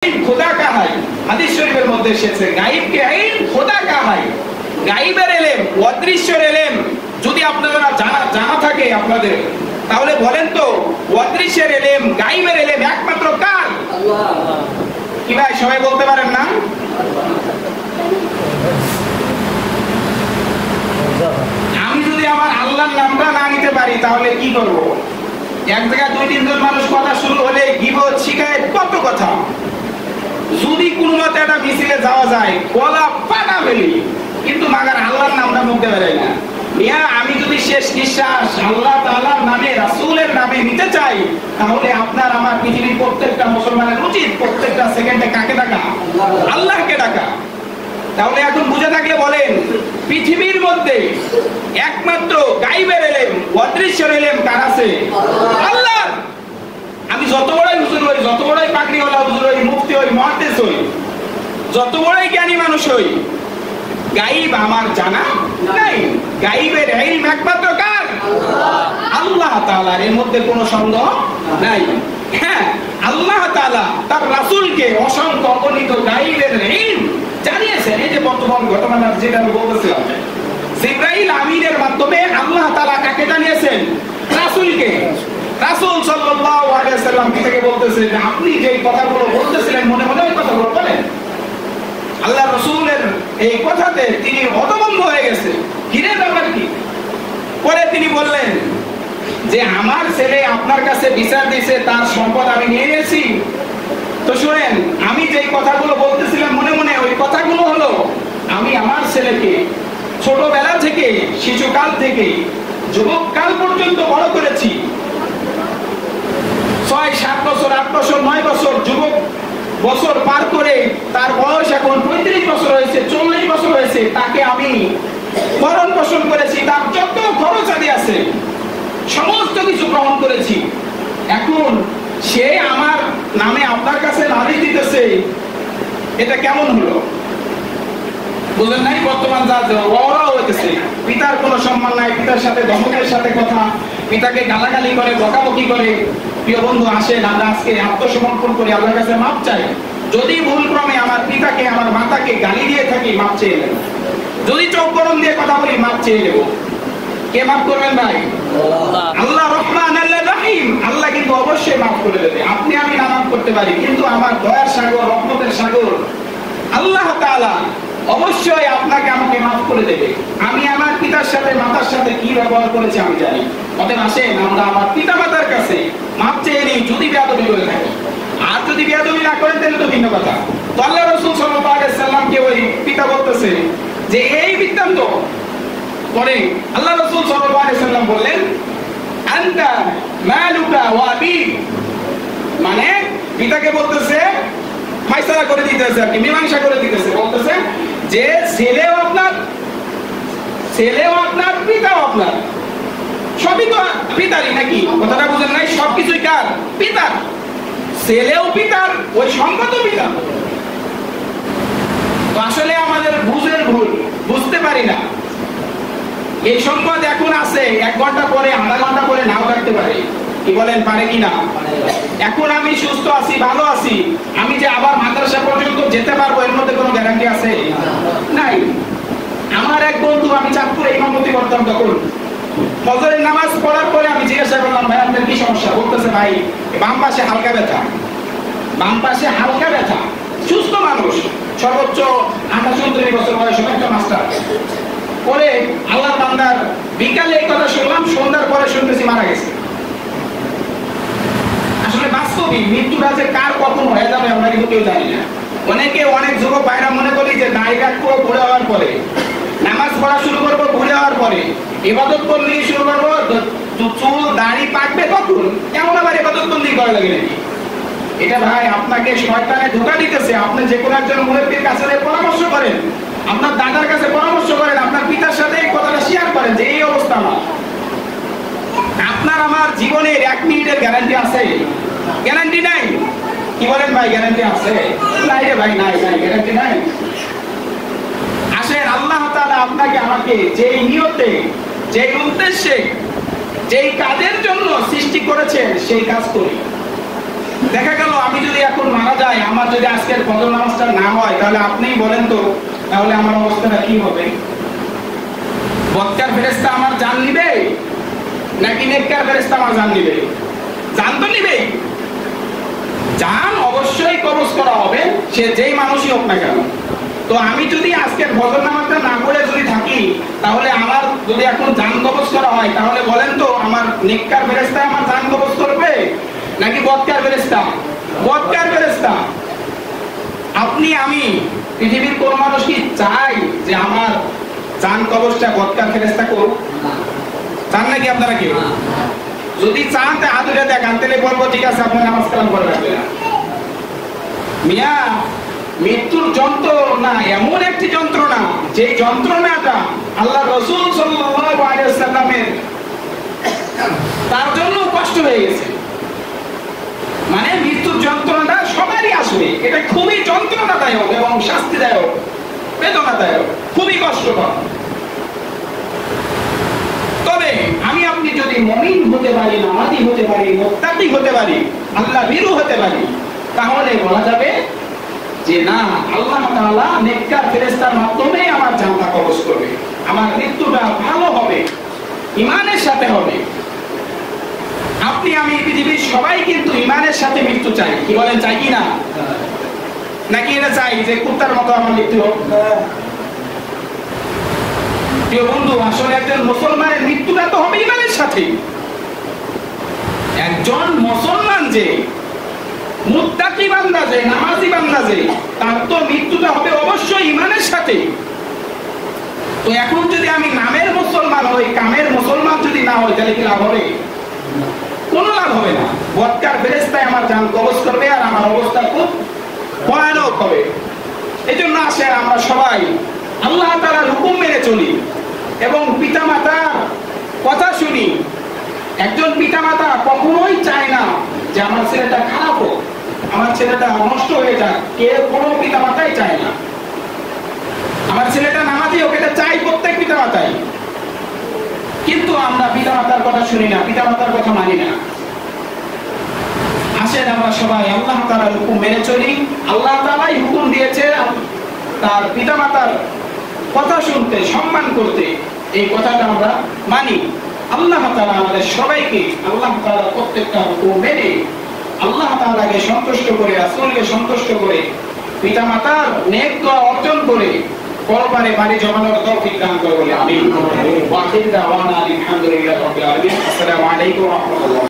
खुदा का है হাদিস শরীফের মধ্যে এসেছে গায়েবকে ইলম খোদা কা হয় গায়েবের ইলম অদৃশ্যের ইলম যদি আপনারা জানা থাকে আপনাদের তাহলে বলেন তো অদৃশ্যের ইলম গায়েবের ইলম একমাত্র কার আল্লাহ কি ভাই সবাই বলতে পারেন না আমি যদি আমার আল্লাহর নামটা না নিতে পারি তাহলে কি করব এক জায়গায় দুই তিনজন মানুষ কথা শুরু হলে গীবত শিকায়েত কত কথা যদি কোনো মতে একটা মিছিলে যাওয়া যায় গলা পাটা ফেলি কিন্তু মাগার আল্লাহর নামটা মুখতে পারে না মিয়া আমি যদি শেষ নিঃশ্বাস আল্লাহ তাআলার নামে রাসূলের নামে নিতে চাই তাহলে আপনার আমার পৃথিবীর প্রত্যেকটা মুসলমানের উচিত প্রত্যেকটা সেকেন্ডে কাকে ডাকা আল্লাহকে ডাকা তাহলে এখন বুঝে থাকলে বলেন পৃথিবীর মধ্যে একমাত্র গায়েবের ইলম অদৃশ্যের ইলম কার আছে আল্লাহ আমি যত বড়ই হুজুর হই যত বড়ই পাগড়িওয়ালা হুজুর হই মুফতি হই মুহাদ্দিস হই যত বড়ই জ্ঞানী মানুষ হই গায়েব আমার জানা নাই গায়েবের ইলম একমাত্র কার আল্লাহ তাআলার এর মধ্যে কোনো সন্দেহ নাই হ্যাঁ আল্লাহ তাআলা তার রাসূলকে অসংখ্য অগণিত গায়েবের ইলম জানিয়েছেন এই যে বর্তমান ঘটনা যেটা আমি বলতেছিলাম জিবরাইল আমিনের মাধ্যমে আল্লাহ তাআলা কাকে জানিয়েছেন রাসূলকে রাসূল সাল্লাল্লাহু আলাইহি ওয়াসাল্লাম থেকে বলতেছেন যে আপনি যে কথাগুলো বলতেছিলেন মনে মনে ওই কথাগুলো বলেন আল্লাহ রাসূলের এই কথাতে তিনি হতভম্ব হয়ে গেছে কিরে ব্যাপার কি পরে তিনি বললেন যে আমার ছেলে আপনার কাছে বিচার দিয়েছে তার সম্পদ আমি নিয়ে নিয়েছি তো শুনেন আমি যে কথাগুলো বলতেছিলাম মনে মনে ওই কথাগুলো হলো আমি আমার ছেলেকে ছোটবেলা থেকে শিশুকাল থেকে যুবককাল পর্যন্ত বড় করেছি 6-7 বছর 8 বছর 9 বছর যুবক বছর পার করে তার বয়স এখন 35 বছর হয়েছে 40 বছর হয়েছে তাকে আমি ভরণ পোষণ করেছি তার যত খরচ আদি আছে সমস্ত কিছু গ্রহণ করেছি এখন সে আমার নামে আপনার কাছে নালিশ দিতেছে এটা কেমন হলো বুঝলেন নাই বর্তমান যা ওরা হইতেছে পিতার কোনো সম্মান নাই পিতার সাথে ধমকের সাথে কথা পিতাকে গালাগালি করে বকাবকি করে প্রিয় বন্ধু আসেন আমরা আজকে আত্মসমর্পণ করে আল্লাহর কাছে মাপ চাই যদি ভুলক্রমে আমার পিতাকে আমার মাতাকে গালি দিয়ে থাকি মাপ চেয়ে নেব যদি চোখ গরম দিয়ে কথা বলি মাপ চেয়ে নেব কে মাফ করবেন ভাই আল্লাহ রহমান আল্লাহ রহিম আল্লাহ কিন্তু অবশ্যই মাফ করে দেবে আপনি আমি না মাফ করতে পারি কিন্তু আমার দয়ার সাগর রহমতের সাগর আল্লাহ তাআলা অবশ্যই আপনাকে আমাকে মাফ করে দেবে আমি আমার পিতার সাথে মাতার সাথে কি ব্যবহার করেছি আমি জানি অতএব আসেন আমরা আমার পিতা মাতার কাছে মাফ চেয়ে নিই যদি বেয়াদবি করে থাকি আর যদি বেয়াদবি না করেন তাহলে তো ভিন্ন কথা তো আল্লাহ রাসূল সাল্লাল্লাহু আলাইহি সাল্লামকে ওই পিতা বলতেছে যে এই বৃত্তান্ত পরে আল্লাহ রাসূল সাল্লাল্লাহু আলাইহি সাল্লাম বললেন আনতা মালুকা ওয়া আবিক মানে পিতাকে বলতেছে ফয়সালা করে দিতেছে আর কি মীমাংসা করে দিতেছে বলতেছে যে ছেলেও আপনার পিতাও আপনার সবই তো পিতারই নাকি কথাটা বুঝেন নাই সবকিছুই কার পিতার ছেলেও পিতার ওই সম্পদও পিতার তো আসলে আমাদের বুঝের ভুল বুঝতে পারি না এই সম্পদ এখন আছে 1 ঘন্টা পরে আধা ঘন্টা পরে নাও থাকতে পারে কি বলেন পারে কি না এখন আমি সুস্থ আছি ভালো আছি আমি যে আবার মাদ্রাসা পর্যন্ত যেতে পারবো এর মধ্যে কোনো গ্যারান্টি আছে নাই আমার এক বন্ধু আমি চাঁদপুরে ইমামতি করতাম তখন ফজরের নামাজ পড়ার পরে আমি জিজ্ঞাসা করলাম ভাই আপনার কি সমস্যা বলতেছে ভাই বাম পাশে হালকা ব্যথা সুস্থ মানুষ সর্বোচ্চ 28-29 বছর বয়সে একটা মাস্টার পরে আল্লাহর বান্দার বিকালে এই কথা শুনলাম সন্ধ্যার পরে শুনতেছি মারা গেছে আসলে বাস্তবিক মৃত্যুটা যে কার কখন হয়ে যাবে আমরা কিন্তু কেউ জানি না অনেক যুবক ভাইরা মনে করি যে দাড়ি কাটবো বুড়ে হওয়ার পরে নামাজ পড়া শুরু করবো বুড়ে হওয়ার পরে ইবাদত বন্দি শুরু করবো চুল দাড়ি পাকবে কখন এমন আবার ইবাদত বন্দি করা লাগে নাকি এটা ভাই আপনাকে শয়তানে ধোঁকা দিতেছে আপনি যে কোনো একজন মুরব্বির কাছে পরামর্শ করেন আপনার দাদার কাছে পরামর্শ করেন আপনার পিতার সাথে এই কথাটা শেয়ার করেন যে এই অবস্থা আপনার আমার জীবনের 1 মিনিটের গ্যারান্টি আছে গ্যারান্টি নাই কি বলেন ভাই গ্যারান্টি আছে নাই রে ভাই নাই গ্যারান্টি নাই আসেন আল্লাহ তাআলা আপনাকে আমাকে যেই নিয়তে যেই উদ্দেশ্যে যেই কাজের জন্য সৃষ্টি করেছেন সেই কাজ করি দেখা গেল আমি যদি এখন মারা যাই, আমার যদি আজকের ফজর নামাজটা না হয়, তাহলে আপনিই বলেন তো, তাহলে আমার অবস্থাটা কি হবে? বদকার ফেরেশতা আমার জান নিবে নাকি নেককার ফেরেশতা আমার জান নিবে? জান তো নিবেই। জান অবশ্যই কবজ করা হবে, সে যেই মানুষই হোক না কেন। তো আমি যদি আজকের ফজর নামাজটা না পড়ে যদি থাকি, তাহলে আমার যদি এখন জান কবজ করা হয়, তাহলে বলেন তো আমার নেককার ফেরেশতা আমার জান কবজ করবে নাকি বদকার ফেরেশতা? বদকার ফেরেশতা। আপনি আমি পৃথিবীর কোন মানুষ কি চাই যে আমার জান কবজটা বদকার ফেরেশতা করুক? চান নাকি আপনারা কেউ? যদি চান তা হাত উঠে দেখান, তাহলে বলবো ঠিক আছে আপনি নামাজ কালাম করে রাখবেন। মিয়া, মৃত্যুর যন্ত্রণা এমন একটি যন্ত্রণা, যে যন্ত্রণাটা আল্লাহ রাসূল সাল্লাল্লাহু আলাইহি ওয়াসাল্লামের তার জন্য কষ্ট হয়ে গেছে। মানে মৃত্যুর যন্ত্রণাটা সবারই আসবে, এটা খুবই যন্ত্রণাদায়ক এবং শাস্তিদায়ক, বেদনাদায়ক, খুবই কষ্টকর। তবে আমি আপনি যদি মুমিন হতে পারি, নামাজি হতে পারি, মুত্তাকি হতে পারি, আল্লাহ ভীরু হতে পারি, তাহলে বলা যাবে যে না, আল্লাহ তাআলা নেককার ফেরেশতার মাধ্যমে আমার জানটা কবজ করবে, আমার মৃত্যুটা ভালো হবে, ঈমানের সাথে হবে। আপনি আমি পৃথিবীর সবাই কিন্তু ঈমানের সাথে মৃত্যু চাই, কি বলেন? চাই কি না? নাকি এটা চাই যে কুত্তার মতো আমার মৃত্যু হোক? প্রিয় বন্ধু, আসলে একজন মুসলমানের মৃত্যুটা তো হবে ঈমানের সাথে। একজন মুসলমান যে মুত্তাকি বান্দা, যে নামাজি বান্দা, যে তার তো মৃত্যুটা হবে অবশ্যই ঈমানের সাথে। তো এখন যদি আমি নামের মুসলমান হই, কামের মুসলমান যদি না হই, তাহলে কি লাভ হবে? কোনো লাভ হবে না। বদকার ফেরেশতায় আমার জান কবজ করবে আর আমার অবস্থা খুব ভয়ানক হবে। এই জন্য আসে আমরা সবাই আল্লাহ তাআলার হুকুম মেনে চলি এবং পিতামাতার কথা শুনি। একজন পিতামাতা কখনোই চায় না যে আমার ছেলেটা খারাপ হোক, আমার ছেলেটা নষ্ট হয়ে যাক। কোনো পিতামাতাই চায় না আমার ছেলেটা নামাজি হোক, এটা চাই প্রত্যেক পিতামাতাই। কিন্তু আমরা পিতামাতার কথা শুনি না, পিতামাতার কথা মানি না। আসেন আমরা সবাই আল্লাহ তাআলার হুকুম মেনে চলি। আল্লাহ তাআলাই হুকুম দিয়েছে তার পিতামাতার কথা শুনতে, সম্মান করতে, এই কথাটা আমরা মানি। আল্লাহ তাআলা আমাদের সবাইকে আল্লাহ তাআলার প্রত্যেকটা হুকুম মেনে আল্লাহ তাআলাকে সন্তুষ্ট করে, রাসূলকে সন্তুষ্ট করে, পিতামাতার নেক দোয়া অর্জন করে পরপারে বাড়ি জমানোর তৌফিক দান করে বলে আমিন। ওয়া আখিরু দাওয়ানা আলহামদুলিল্লাহি রাব্বিল আলামিন। আসসালামু আলাইকুম ওয়া রাহমাতুল্লাহ।